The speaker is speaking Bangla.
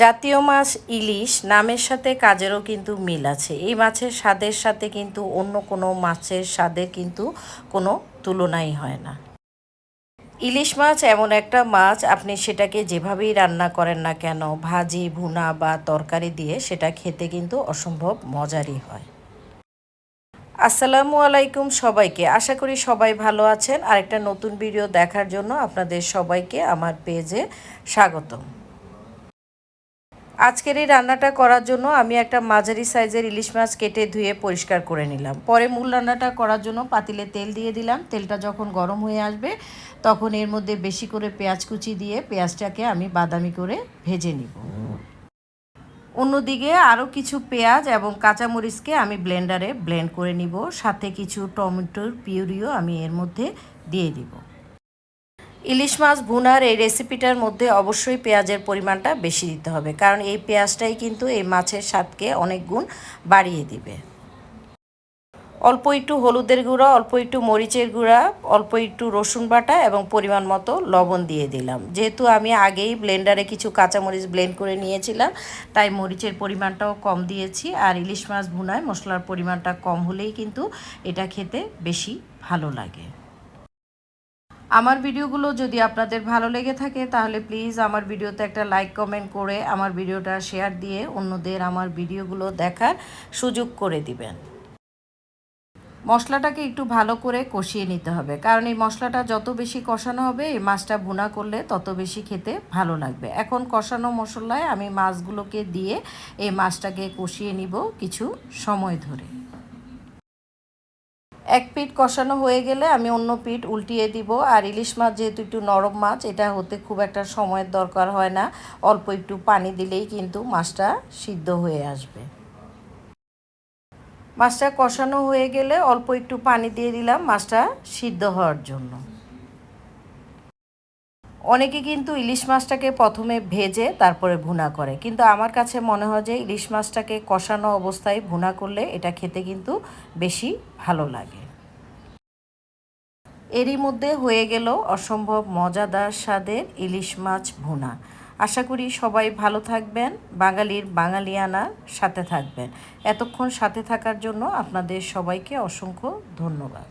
জাতীয় মাছ ইলিশ নামের সাথে কাজেরও কিন্তু মিল আছে। এই মাছের স্বাদের সাথে কিন্তু অন্য কোনো মাছের স্বাদের কিন্তু কোনো তুলনাই হয় না। ইলিশ মাছ এমন একটা মাছ, আপনি সেটাকে যেভাবেই রান্না করেন না কেন, ভাজি, ভুনা বা তরকারি দিয়ে, সেটা খেতে কিন্তু অসম্ভব মজারই হয়। আসসালামু আলাইকুম সবাইকে, আশা করি সবাই ভালো আছেন। আরেকটা নতুন ভিডিও দেখার জন্য আপনাদের সবাইকে আমার পেজে স্বাগতম। আজকের এই রান্নাটা করার জন্য আমি একটা মাঝারি সাইজের ইলিশ মাছ কেটে ধুয়ে পরিষ্কার করে নিলাম। পরে মূল রান্নাটা করার জন্য পাতিলে তেল দিয়ে দিলাম। তেলটা যখন গরম হয়ে আসবে তখন এর মধ্যে বেশি করে পেঁয়াজ কুচি দিয়ে পেঁয়াজটাকে আমি বাদামি করে ভেজে নিব। অন্যদিকে আরও কিছু পেঁয়াজ এবং কাঁচামরিচকে আমি ব্লেন্ডারে ব্লেন্ড করে নিব। সাথে কিছু টমেটোর পিউরিও আমি এর মধ্যে দিয়ে দিব। ইলিশ মাছ ভুনার এই রেসিপিটার মধ্যে অবশ্যই পেঁয়াজের পরিমাণটা বেশি দিতে হবে, কারণ এই পেঁয়াজটাই কিন্তু এই মাছের স্বাদকে অনেক গুণ বাড়িয়ে দিবে। অল্প একটু হলুদের গুঁড়া, অল্প একটু মরিচের গুঁড়া, অল্প একটু রসুন বাটা এবং পরিমাণ মতো লবণ দিয়ে দিলাম। যেহেতু আমি আগেই ব্লেন্ডারে কিছু কাঁচামরিচ ব্লেন্ড করে নিয়েছিলাম, তাই মরিচের পরিমাণটাও কম দিয়েছি। আর ইলিশ মাছ ভুনায় মশলার পরিমাণটা কম হলেই কিন্তু এটা খেতে বেশি ভালো লাগে। আমার ভিডিওগুলো যদি আপনাদের ভালো লেগে থাকে তাহলে প্লিজ আমার ভিডিওতে একটা লাইক কমেন্ট করে আমার ভিডিওটা শেয়ার দিয়ে অন্যদের আমার ভিডিওগুলো দেখার সুযোগ করে দিবেন। মশলাটাকে একটু ভালো করে কষিয়ে নিতে হবে, কারণ এই মশলাটা যত বেশি কষানো হবে এই মাছটা ভুনা করলে তত বেশি খেতে ভালো লাগবে। এখন কষানো মশলায় আমি মাছগুলোকে দিয়ে এই মাছটাকে কষিয়ে নিব কিছু সময় ধরে। এক পিঠ কষানো হয়ে গেলে আমি অন্য পিঠ উল্টিয়ে দিব। আর ইলিশ মাছ যেহেতু একটু নরম মাছ, এটা হতে খুব একটা সময়ের দরকার হয় না। অল্প একটু পানি দিলেই কিন্তু মাছটা সিদ্ধ হয়ে আসবে। মাছটা কষানো হয়ে গেলে অল্প একটু পানি দিয়ে দিলাম মাছটা সিদ্ধ হওয়ার জন্য। অনেকে কিন্তু ইলিশ মাছটাকে প্রথমে ভেজে তারপরে ভুনা করে, কিন্তু আমার কাছে মনে হয় যে ইলিশ মাছটাকে কষানো অবস্থায় ভুনা করলে এটা খেতে কিন্তু বেশি ভালো লাগে। এরই মধ্যে হয়ে গেল অসম্ভব মজাদার স্বাদের ইলিশ মাছ ভুনা। আশা করি সবাই ভালো থাকবেন, বাঙালির বাঙালিয়ানার সাথে থাকবেন। এতক্ষণ সাথে থাকার জন্য আপনাদের সবাইকে অসংখ্য ধন্যবাদ।